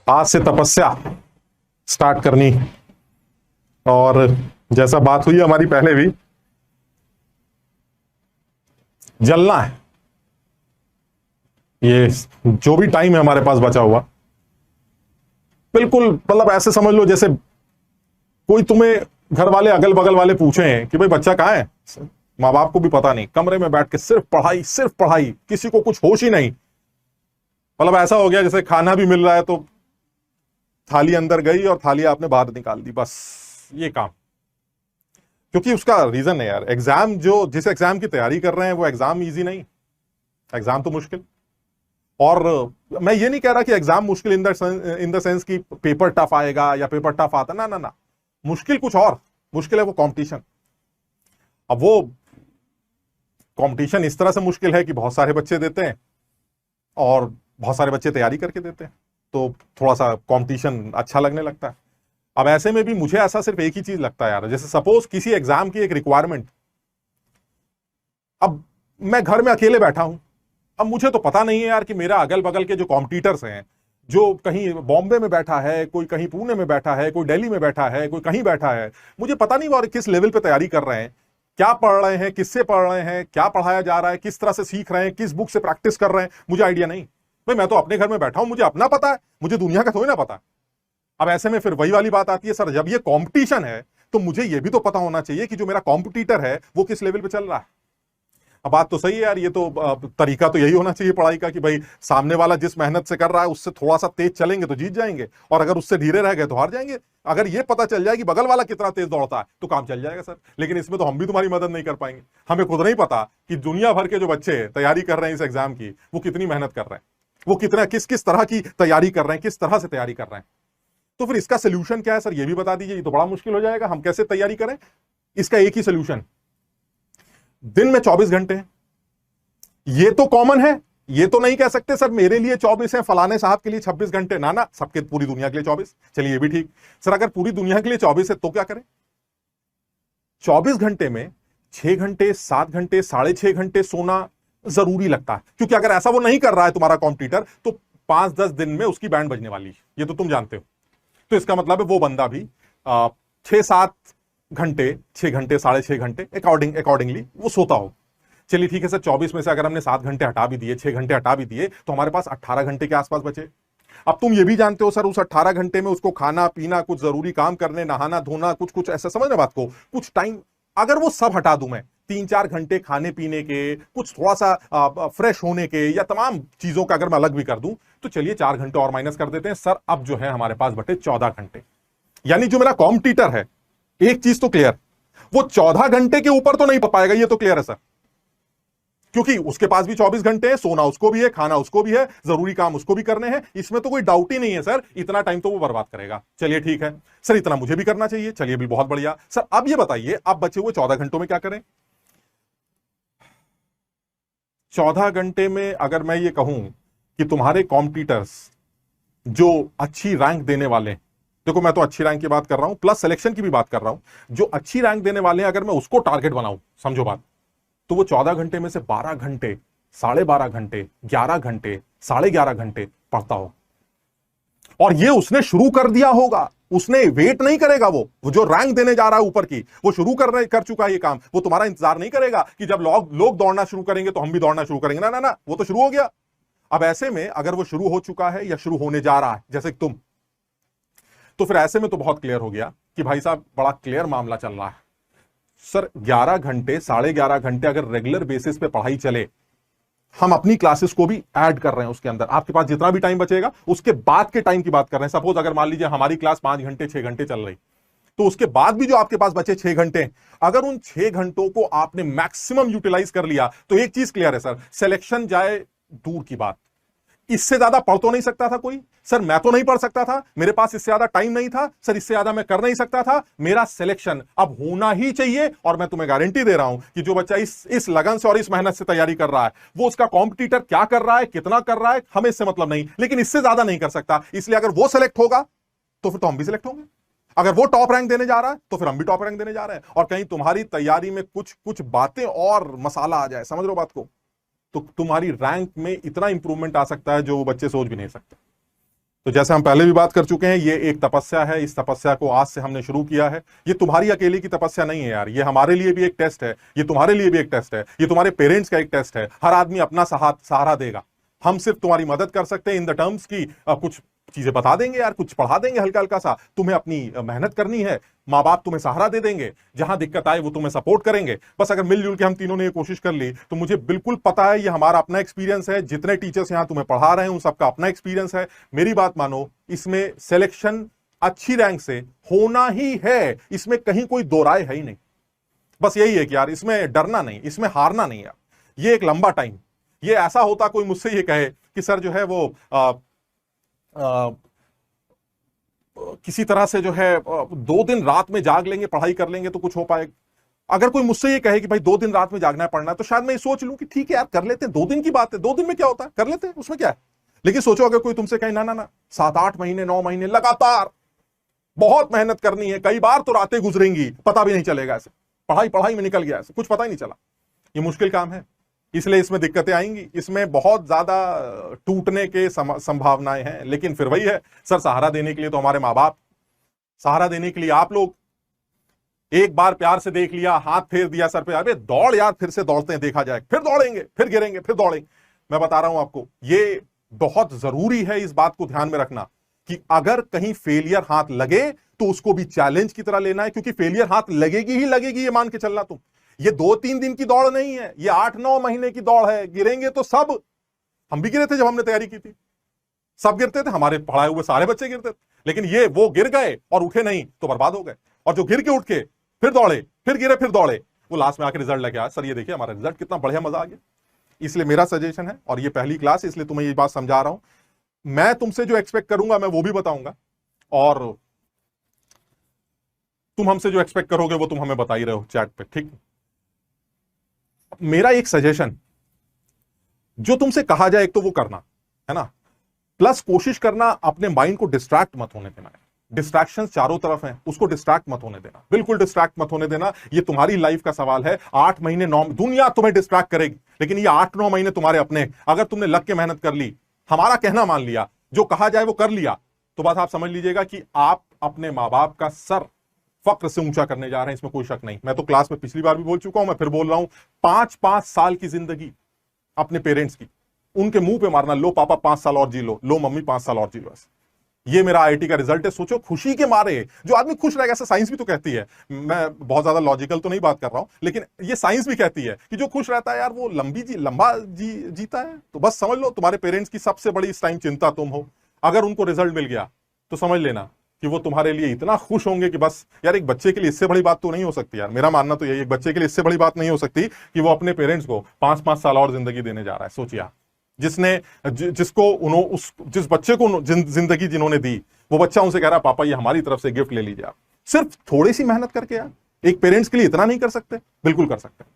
आज से तपस्या स्टार्ट करनी। और जैसा बात हुई हमारी पहले भी, जलना है। ये जो भी टाइम है हमारे पास बचा हुआ, बिल्कुल मतलब ऐसे समझ लो जैसे कोई तुम्हें घर वाले अगल बगल वाले पूछे हैं कि भाई बच्चा कहां है, माँ बाप को भी पता नहीं, कमरे में बैठ के सिर्फ पढ़ाई, किसी को कुछ होश ही नहीं। मतलब ऐसा हो गया जैसे खाना भी मिल रहा है तो थाली अंदर गई और थाली आपने बाहर निकाल दी, बस ये काम। क्योंकि उसका रीजन है यार, एग्जाम जो जिस एग्जाम की तैयारी कर रहे हैं वो एग्जाम इजी नहीं, एग्जाम तो मुश्किल। और मैं ये नहीं कह रहा कि एग्जाम मुश्किल इन द सेंस कि पेपर टफ आएगा या पेपर टफ आता, ना ना ना, मुश्किल कुछ और, मुश्किल है वो कंपटीशन। अब वो कंपटीशन इस तरह से मुश्किल है कि बहुत सारे बच्चे देते हैं और बहुत सारे बच्चे तैयारी करके देते हैं, तो थोड़ा सा कंपटीशन अच्छा लगने लगता है। अब ऐसे में भी मुझे ऐसा सिर्फ एक ही चीज लगता है यार, जैसे सपोज किसी एग्जाम की एक रिक्वायरमेंट, अब मैं घर में अकेले बैठा हूं, अब मुझे तो पता नहीं है यार कि मेरा अगल बगल के जो कॉम्पिटिटर्स हैं, जो कहीं बॉम्बे में बैठा है, कोई कहीं पुणे में बैठा है, कोई दिल्ली में बैठा है, कोई कहीं बैठा है, मुझे पता नहीं वो किस लेवल पे तैयारी कर रहे हैं, क्या पढ़ रहे हैं, किससे पढ़ रहे हैं, क्या पढ़ाया जा रहा है, किस तरह से सीख रहे हैं, किस बुक से प्रैक्टिस कर रहे हैं, मुझे आइडिया नहीं। भाई मैं तो अपने घर में बैठा हूं, मुझे अपना पता है, मुझे दुनिया का थोड़ी ना पता। अब ऐसे में फिर वही वाली बात आती है, सर जब ये कॉम्पिटिशन है तो मुझे ये भी तो पता होना चाहिए कि जो मेरा कॉम्पिटिटर है वो किस लेवल पे चल रहा है। अब बात तो सही है यार, ये तो तरीका तो यही होना चाहिए पढ़ाई का कि भाई सामने वाला जिस मेहनत से कर रहा है उससे थोड़ा सा तेज चलेंगे तो जीत जाएंगे, और अगर उससे धीरे रह गए तो हार जाएंगे। अगर ये पता चल जाए कि बगल वाला कितना तेज दौड़ता है तो काम चल जाएगा सर। लेकिन इसमें तो हम भी तुम्हारी मदद नहीं कर पाएंगे, हमें खुद नहीं पता कि दुनिया भर के जो बच्चे तैयारी कर रहे हैं इस एग्जाम की वो कितनी मेहनत कर रहे हैं, वो कितना किस किस तरह की तैयारी कर रहे हैं, किस तरह से तैयारी कर रहे हैं। तो फिर इसका सोल्यूशन क्या है सर, ये भी बता दीजिए, ये तो बड़ा मुश्किल हो जाएगा, हम कैसे तैयारी करें। इसका एक ही सोल्यूशन, दिन में 24 घंटे हैं, ये तो कॉमन है। ये तो नहीं कह सकते सर मेरे लिए 24 है, फलाने साहब के लिए 26 घंटे, ना ना, सबके पूरी दुनिया के लिए 24। चलिए ये भी ठीक। सर अगर पूरी दुनिया के लिए 24 है तो क्या करें। 24 घंटे में 6 घंटे, 7 घंटे, 6.5 घंटे सोना जरूरी लगता है, क्योंकि अगर ऐसा वो नहीं कर रहा है तुम्हारा कॉम्पिटिटर तो 5-10 दिन में उसकी बैंड बजने वाली है, ये तो तुम जानते हो। तो इसका मतलब है वो बंदा भी 6-7 घंटे, 6 घंटे, 6.5 घंटे अकॉर्डिंगली वो सोता हो। चलिए ठीक है सर, 24 में से अगर हमने 7 घंटे हटा भी दिए, 6 घंटे हटा भी दिए, तो हमारे पास 18 घंटे के आसपास बचे। अब तुम ये भी जानते हो सर उस 18 घंटे में उसको खाना पीना, कुछ जरूरी काम करने, नहाना धोना, कुछ कुछ ऐसा, समझ रहे बात को, कुछ टाइम, अगर वो सब हटा दूं मैं, 3-4 घंटे खाने पीने के, कुछ थोड़ा सा फ्रेश होने के, या तमाम चीजों का अगर मैं अलग भी कर दूं, तो चलिए 4 घंटे और माइनस कर देते हैं सर। अब जो है हमारे पास बटे 14 घंटे। यानी जो मेरा कॉम्पिटिटर है, एक चीज तो क्लियर, वो 14 घंटे के ऊपर तो नहीं पा पाएगा, ये तो क्लियर है सर, क्योंकि उसके पास भी 24 घंटे है, सोना उसको भी है, खाना उसको भी है, जरूरी काम उसको भी करने हैं, इसमें तो कोई डाउट ही नहीं है सर, इतना टाइम तो वो बर्बाद करेगा। चलिए ठीक है सर, इतना मुझे भी करना चाहिए, चलिए भी बहुत बढ़िया सर। अब ये बताइए, अब बचे हुए 14 घंटों में क्या करें। 14 घंटे में अगर मैं ये कहूं कि तुम्हारे कॉम्पिटिटर्स जो अच्छी रैंक देने वाले, देखो मैं तो अच्छी रैंक की बात कर रहा हूं, प्लस सिलेक्शन की भी बात कर रहा हूं, जो अच्छी रैंक देने वाले हैं अगर मैं उसको टारगेट बनाऊं, समझो बात, तो वो 14 घंटे में से 12 घंटे, 12.5 घंटे, 11 घंटे, 11.5 घंटे पढ़ता हो। और ये उसने शुरू कर दिया होगा, उसने वेट नहीं करेगा, वो जो रैंक देने जा रहा है ऊपर की, वो शुरू कर चुका है ये काम, वो तुम्हारा इंतजार नहीं करेगा कि जब लोग दौड़ना शुरू करेंगे तो हम भी दौड़ना शुरू करेंगे, ना ना ना, वो तो शुरू हो गया। अब ऐसे में अगर वो शुरू हो चुका है या शुरू होने जा रहा है जैसे तुम, तो फिर ऐसे में तो बहुत क्लियर हो गया कि भाई साहब बड़ा क्लियर मामला चल रहा है सर। 11 घंटे, 11.5 घंटे अगर रेगुलर बेसिस पे पढ़ाई चले, हम अपनी क्लासेस को भी ऐड कर रहे हैं उसके अंदर, आपके पास जितना भी टाइम बचेगा उसके बाद के टाइम की बात कर रहे हैं। सपोज अगर मान लीजिए हमारी क्लास 5 घंटे, 6 घंटे चल रही, तो उसके बाद भी जो आपके पास बचे 6 घंटे, अगर उन 6 घंटों को आपने मैक्सिमम यूटिलाइज कर लिया, तो एक चीज क्लियर है सर, सिलेक्शन जाए दूर की बात, इससे ज्यादा पढ़ तो नहीं सकता था कोई सर, मैं तो नहीं पढ़ सकता था, मेरे पास इससे ज्यादा टाइम नहीं था सर, इससे ज्यादा मैं कर नहीं सकता था, मेरा सिलेक्शन अब होना ही चाहिए। और मैं तुम्हें गारंटी दे रहा हूं कि जो बच्चा इस लगन से और इस मेहनत से तैयारी कर रहा है, वो उसका कॉम्पिटिटर क्या कर रहा है, कितना कर रहा है, हमें इससे मतलब नहीं, लेकिन इससे ज्यादा नहीं कर सकता। इसलिए अगर वो सिलेक्ट होगा तो फिर तो हम भी सिलेक्ट होंगे, अगर वो टॉप रैंक देने जा रहा है तो फिर हम भी टॉप रैंक देने जा रहे हैं, और कहीं तुम्हारी तैयारी में कुछ कुछ बातें और मसाला आ जाए, समझ लो बात को, तो तुम्हारी रैंक में इतना इंप्रूवमेंट आ सकता है जो वो बच्चे सोच भी नहीं सकते। तो जैसे हम पहले भी बात कर चुके हैं, ये एक तपस्या है। इस तपस्या को आज से हमने शुरू किया है। ये तुम्हारी अकेले की तपस्या नहीं है यार, ये हमारे लिए भी एक टेस्ट है, ये तुम्हारे लिए भी एक टेस्ट है, ये तुम्हारे पेरेंट्स का एक टेस्ट है। हर आदमी अपना सहारा देगा। हम सिर्फ तुम्हारी मदद कर सकते हैं इन द टर्म्स की कुछ चीजें बता देंगे यार, कुछ पढ़ा देंगे हल्का हल्का सा। तुम्हें अपनी मेहनत करनी है, माँ बाप तुम्हें सहारा दे देंगे, जहां दिक्कत आए वो तुम्हें सपोर्ट करेंगे। बस अगर मिलजुल के हम तीनों ने ये कोशिश कर ली तो मुझे बिल्कुल पता है ये हमारा अपना एक्सपीरियंस है। जितने टीचर्स यहां तुम्हें पढ़ा रहे हैं उन सबका अपना एक्सपीरियंस है। मेरी बात मानो, इसमें सिलेक्शन अच्छी रैंक से होना ही है, इसमें कहीं कोई दो राय है ही नहीं। बस यही है कि यार इसमें डरना नहीं, इसमें हारना नहीं यार। ये एक लंबा टाइम, ये ऐसा होता कोई मुझसे ये कहे कि सर जो है वो किसी तरह से जो है 2 दिन रात में जाग लेंगे, पढ़ाई कर लेंगे तो कुछ हो पाएगा। अगर कोई मुझसे ये कहे कि भाई 2 दिन रात में जागना है, पढ़ना है, तो शायद मैं ये सोच लूं कि ठीक है यार कर लेते हैं, 2 दिन की बात है, 2 दिन में क्या होता है, कर लेते हैं, उसमें क्या है। लेकिन सोचो अगर कोई तुमसे कहे ना ना ना 7-8 महीने 9 महीने लगातार बहुत मेहनत करनी है, कई बार तो रातें गुजरेंगी, पता भी नहीं चलेगा, ऐसे पढ़ाई में निकल गया, ऐसे कुछ पता ही नहीं चला, ये मुश्किल काम है। इसलिए इसमें दिक्कतें आएंगी, इसमें बहुत ज्यादा टूटने के संभावनाएं हैं। लेकिन फिर वही है, सर सहारा देने के लिए तो हमारे माँ बाप, सहारा देने के लिए आप लोग। एक बार प्यार से देख लिया, हाथ फेर दिया सर पे, अरे दौड़ यार, फिर से दौड़ते हैं, देखा जाए, फिर दौड़ेंगे, फिर गिरेंगे, फिर दौड़ेंगे। मैं बता रहा हूं आपको, ये बहुत जरूरी है इस बात को ध्यान में रखना कि अगर कहीं फेलियर हाथ लगे तो उसको भी चैलेंज की तरह लेना है, क्योंकि फेलियर हाथ लगेगी ही लगेगी, ये मान के चलना तुम। ये 2-3 दिन की दौड़ नहीं है, ये 8-9 महीने की दौड़ है। गिरेंगे तो सब, हम भी गिरे थे जब हमने तैयारी की थी, सब गिरते थे, हमारे पढ़ाए हुए सारे बच्चे गिरते थे। लेकिन ये वो गिर गए और उठे नहीं तो बर्बाद हो गए, और जो गिर के उठ के फिर दौड़े, फिर गिरे, फिर दौड़े, वो लास्ट में आके रिजल्ट लेके आया, सर ये देखिए हमारा रिजल्ट कितना बढ़िया, मजा आ गया। इसलिए मेरा सजेशन है, और ये पहली क्लास है इसलिए तुम्हें ये बात समझा रहा हूं, मैं तुमसे जो एक्सपेक्ट करूंगा मैं वो भी बताऊंगा, और तुम हमसे जो एक्सपेक्ट करोगे वो तुम हमें बता ही रहे हो चैट पे, ठीक। मेरा एक सजेशन, जो तुमसे कहा जाए एक तो वो करना है ना, प्लस कोशिश करना अपने माइंड को डिस्ट्रैक्ट मत होने देना है। डिस्ट्रैक्शंस चारों तरफ हैं, उसको डिस्ट्रैक्ट मत होने देना, बिल्कुल डिस्ट्रैक्ट मत होने देना। ये तुम्हारी लाइफ का सवाल है। 8 महीने 9, दुनिया तुम्हें डिस्ट्रैक्ट करेगी, लेकिन ये 8-9 महीने तुम्हारे अपने। अगर तुमने लग के मेहनत कर ली, हमारा कहना मान लिया, जो कहा जाए वो कर लिया, तो बस आप समझ लीजिएगा कि आप अपने माँ बाप का सर फक्र से ऊंचा करने जा रहे हैं, इसमें कोई शक नहीं। मैं तो क्लास में पिछली बार भी बोल चुका हूं, मैं फिर बोल रहा हूं, 5-5 साल की जिंदगी अपने पेरेंट्स की उनके मुंह पे मारना, लो पापा 5 साल और जी लो, लो मम्मी 5 साल और जी लो। ये मेरा आईआईटी का रिजल्ट है। सोचो खुशी के मारे, जो आदमी खुश रहेगा, ऐसा साइंस भी तो कहती है, मैं बहुत ज्यादा लॉजिकल तो नहीं बात कर रहा हूं, लेकिन ये साइंस भी कहती है कि जो खुश रहता है यार वो लंबा जीता है। तो बस समझ लो तुम्हारे पेरेंट्स की सबसे बड़ी इस टाइम चिंता तुम हो। अगर उनको रिजल्ट मिल गया तो समझ लेना कि वो तुम्हारे लिए इतना खुश होंगे कि बस यार, एक बच्चे के लिए इससे बड़ी बात तो नहीं हो सकती यार, मेरा मानना तो यही, एक बच्चे के लिए इससे बड़ी बात नहीं हो सकती कि वो अपने पेरेंट्स को 5-5 साल और जिंदगी देने जा रहा है। सोचिए, जिस बच्चे को जिंदगी जिन्होंने दी, वो बच्चा उनसे कह रहा है पापा ये हमारी तरफ से गिफ्ट ले लीजिए आप। सिर्फ थोड़ी सी मेहनत करके यार एक पेरेंट्स के लिए इतना नहीं कर सकते? बिल्कुल कर सकते हैं।